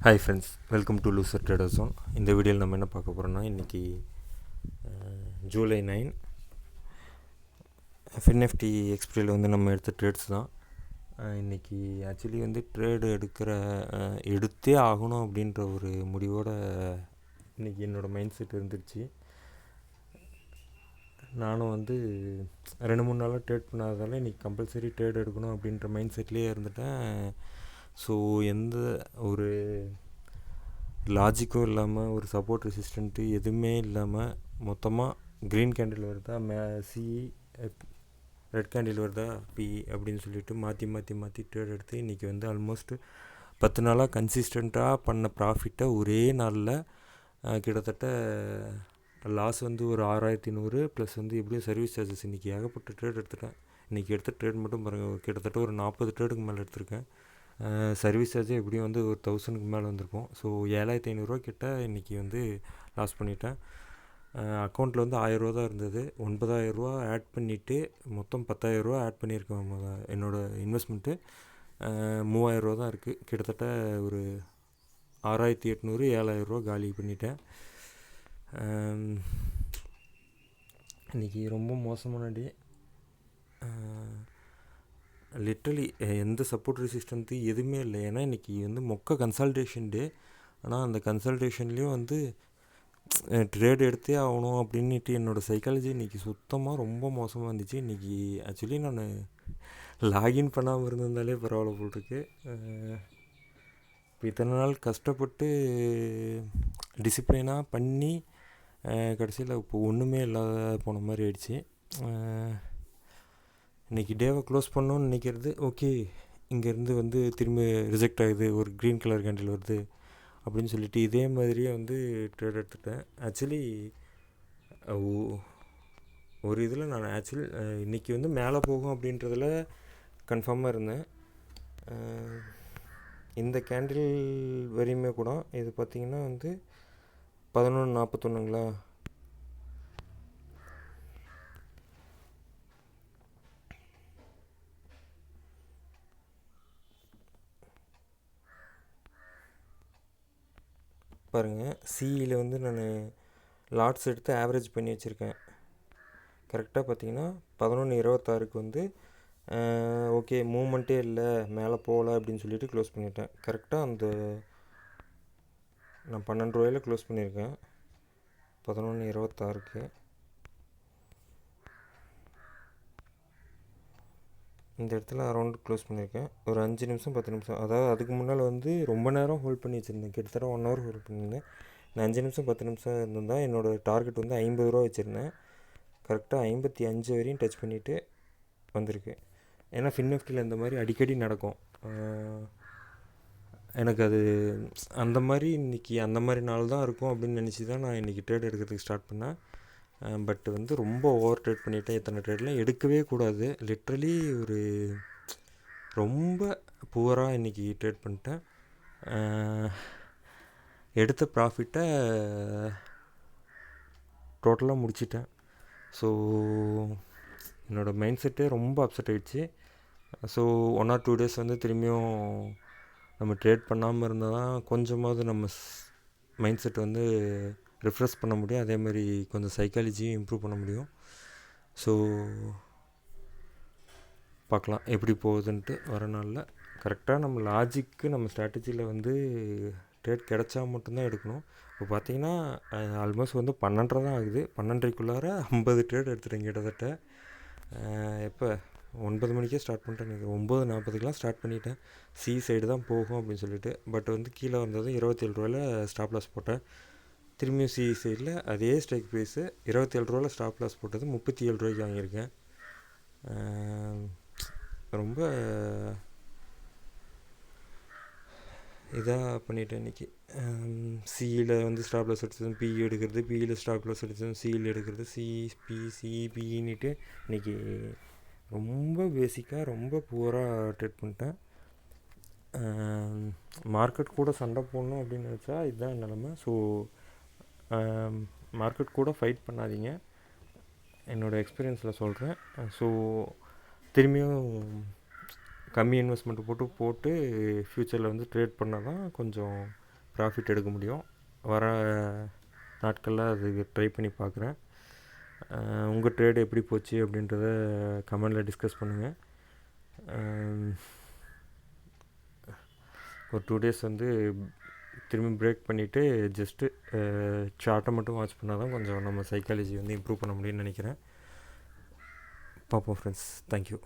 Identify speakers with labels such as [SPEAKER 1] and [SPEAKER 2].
[SPEAKER 1] Hi friends, welcome to loser trader zone. இந்த வீடியோவில் நம்ம என்ன பார்க்க போகிறோம்னா, இன்றைக்கி ஜூலை 9 FINFT எக்ஸ்பிரியில் வந்து நம்ம எடுத்த ட்ரேட்ஸ் தான். இன்றைக்கி ஆக்சுவலி வந்து ட்ரேடு எடுத்தே ஆகணும் அப்படின்ற ஒரு முடிவோடு இன்றைக்கி என்னோடய மைண்ட் செட் இருந்துருச்சு. நானும் வந்து 2-3 நாளாக ட்ரேட் பண்ணாததால் இன்றைக்கி கம்பல்சரி ட்ரேட் எடுக்கணும் அப்படின்ற மைண்ட் செட்லேயே இருந்துட்டேன். ஸோ எந்த ஒரு லாஜிக்கும் இல்லாமல், ஒரு சப்போர்ட் ரெசிஸ்டண்ட்டு எதுவுமே இல்லாமல் மொத்தமாக க்ரீன் கேண்டில் வருதா, சிஇ ரெட் கேண்டில் வருதா, பிஇ அப்படின்னு சொல்லிட்டு மாற்றி ட்ரேட் எடுத்து இன்றைக்கி வந்து ஆல்மோஸ்ட் 10 நாளாக கன்சிஸ்டண்ட்டாக பண்ண ப்ராஃபிட்டை ஒரே நாளில் கிட்டத்தட்ட லாஸ் வந்து ஒரு 6100 ப்ளஸ் வந்து எப்படியும் சர்வீஸ் சார்ஜஸ் இன்றைக்கி ஏகப்பட்ட ட்ரேட் எடுத்துட்டேன். இன்றைக்கி எடுத்த ட்ரேட் மட்டும் பாருங்கள், கிட்டத்தட்ட ஒரு 40 ட்ரேடுக்கு மேலே எடுத்திருக்கேன். சர்வீஸ் சார்ஜே எப்படியும் வந்து ஒரு 1000க்கு மேலே வந்திருக்கும். ஸோ 7500 கிட்ட இன்றைக்கி வந்து லாஸ் பண்ணிட்டேன். அக்கௌண்ட்டில் வந்து 1000 தான் இருந்தது. 9000 ஆட் பண்ணிவிட்டு மொத்தம் 10000 ஆட் பண்ணியிருக்கேன். என்னோடய இன்வெஸ்ட்மெண்ட்டு 3000 தான் இருக்குது. கிட்டத்தட்ட ஒரு 6800 7000 காலி பண்ணிட்டேன். இன்றைக்கி ரொம்ப மோசமான டே. லிட்ரலி எந்த சப்போர்ட் ரெசிஸ்டன்ஸு எதுவுமே இல்லை. ஏன்னா இன்றைக்கி வந்து மொக்க கன்சல்டேஷன் டே. ஆனால் அந்த கன்சல்டேஷன்லேயும் வந்து ட்ரேட் எடுத்தே ஆகணும் அப்படின்ட்டு என்னோடய சைக்காலஜி இன்றைக்கி சுத்தமாக ரொம்ப மோசமாக இருந்துச்சு. இன்றைக்கி ஆக்சுவலி நான் லாகின் பண்ணாமல் இருந்திருந்தாலே பரவாயில்ல போட்டிருக்கு. இப்போ இத்தனை நாள் கஷ்டப்பட்டு டிசிப்ளினாக பண்ணி கடைசியில் இப்போ ஒன்றுமே இல்லாத போன மாதிரி ஆயிடுச்சு. இன்றைக்கி டேவை க்ளோஸ் பண்ணோன்னு நினைக்கிறது, ஓகே இங்கேருந்து வந்து திரும்பி ரிஜெக்ட் ஆகுது, ஒரு க்ரீன் கலர் கேண்டில் வருது அப்படின்னு சொல்லிட்டு இதே மாதிரியே வந்து ட்ரேட் எடுத்துட்டேன். ஆக்சுவலி ஒரு இதில் நான் இன்றைக்கி வந்து மேலே போகும் அப்படின்றதில் கன்ஃபார்மாக இருந்தேன். இந்த கேண்டில் வரையுமே கூட இது பார்த்திங்கன்னா வந்து 11:41ங்களா, பாருங்கள். சிஇயில் வந்து நான் லாட்ஸ் எடுத்து ஆவரேஜ் பண்ணி வச்சுருக்கேன். கரெக்டாக பார்த்தீங்கன்னா 11:26க்கு வந்து ஓகே மூமெண்ட்டே இல்லை, மேலே போகல அப்படின்னு சொல்லிட்டு க்ளோஸ் பண்ணிட்டேன். கரெக்டாக அந்த நான் 12 ரூபாயில் க்ளோஸ் பண்ணியிருக்கேன் 11:26க்கு. இந்த இடத்துல அரௌண்ட் க்ளோஸ் பண்ணியிருக்கேன். ஒரு 5 நிமிஷம் 10 நிமிஷம், அதாவது அதுக்கு முன்னால் வந்து ரொம்ப நேரம் ஹோல்ட் பண்ணி வச்சுருந்தேன். கிட்டத்தட்ட 1 ஹவர் ஹோல்ட் பண்ணியிருந்தேன். நான் 5 நிமிஷம் 10 நிமிஷம் இருந்திருந்தால் என்னோடய டார்கெட் வந்து 50 ரூபா வச்சுருந்தேன். கரெக்டாக 55 வரையும் டச் பண்ணிவிட்டு வந்திருக்கு. ஏன்னா FINFTயில் இந்த மாதிரி அடிக்கடி நடக்கும். எனக்கு அது அந்த மாதிரி இன்றைக்கி அந்த மாதிரி நாள் தான் இருக்கும் அப்படின்னு நினச்சி தான் நான் இன்றைக்கி ட்ரேட் எடுக்கிறதுக்கு ஸ்டார்ட் பண்ணேன். பட் வந்து ரொம்ப ஓவர் ட்ரேட் பண்ணிவிட்டேன். இத்தனை ட்ரேட்லாம் எடுக்கவே கூடாது. லிட்ரலி ஒரு ரொம்ப புவராக இன்றைக்கி ட்ரேட் பண்ணிட்டேன். எடுத்த ப்ராஃபிட்டை டோட்டலாக முடிச்சிட்டேன். ஸோ என்னோடய மைண்ட் செட்டே ரொம்ப அப்செட் ஆகிடுச்சு. ஸோ 1 or 2 days வந்து திரும்பியும் நம்ம ட்ரேட் பண்ணாமல் இருந்தால் தான் கொஞ்சமாவது நம்ம மைண்ட் செட் வந்து ரிஃப்ரெஷ் பண்ண முடியும். அதேமாதிரி கொஞ்சம் சைக்காலஜியும் இம்ப்ரூவ் பண்ண முடியும். ஸோ பார்க்கலாம் எப்படி போகுதுன்ட்டு வர நாளில். கரெக்டாக நம்ம லாஜிக்கு நம்ம ஸ்ட்ராட்டஜியில் வந்து ட்ரேட் கிடச்சா மட்டும்தான் எடுக்கணும். இப்போ பார்த்திங்கன்னா ஆல்மோஸ்ட் வந்து 12:30 தான் ஆகுது. 12:30க்குள்ளார 50 ட்ரேட் எடுத்துட்டேன் கிட்டத்தட்ட. எப்போ 9 மணிக்கே ஸ்டார்ட் பண்ணிட்டேன். 9:40க்கெலாம் ஸ்டார்ட் பண்ணிட்டேன். சி சைடு தான் போகும் அப்படின்னு சொல்லிட்டு. பட் வந்து கீழே வந்ததும் 27 ரூபாயில் ஸ்டாப் லாஸ் போட்டேன். திரும்பியும் சி சைடில் அதே ஸ்ட்ரைக் ப்ரைஸு 27 ரூபாயில் ஸ்டாப் லாஸ் போட்டது 37 ரூபாய்க்கு வாங்கியிருக்கேன். ரொம்ப இதாக பண்ணிட்டேன் இன்றைக்கி. சிஇயில் வந்து ஸ்டாப் லாஸ் எடுத்ததும் பிஇ எடுக்கிறது, பிஇயில் ஸ்டாப் லாஸ் எடுத்ததும் சிஇயில் எடுக்கிறது, சிஇபின்னுட்டு இன்றைக்கி ரொம்ப பேசிக்காக ரொம்ப புவராக ட்ரேட் பண்ணிட்டேன். மார்க்கெட் கூட சண்டை போடணும் அப்படின்னு நினச்சா இதுதான் நிலமை. ஸோ மார்க்கெட் கூட ஃபைட் பண்ணாதீங்க, என்னோடய எக்ஸ்பீரியன்ஸில் சொல்கிறேன். ஸோ திரும்பியும் கம்மி இன்வெஸ்ட்மெண்ட்டு போட்டு ஃப்யூச்சரில் வந்து ட்ரேட் பண்ணால் தான் கொஞ்சம் ப்ராஃபிட் எடுக்க முடியும். வர நாட்களில் அதுக்கு ட்ரை பண்ணி பார்க்குறேன். உங்கள் ட்ரேடு எப்படி போச்சு அப்படின்றத கமெண்டில் டிஸ்கஸ் பண்ணுங்கள். ஒரு 2 டேஸ் வந்து திரும்பி பிரேக் பண்ணிவிட்டு ஜஸ்ட்டு சார்ட்டை மட்டும் வாட்ச் பண்ணால் தான் கொஞ்சம் நம்ம சைக்காலஜி வந்து இம்ப்ரூவ் பண்ண முடியும்னு நினைக்கிறேன். பார்ப்போம் ஃப்ரெண்ட்ஸ். தேங்க்யூ.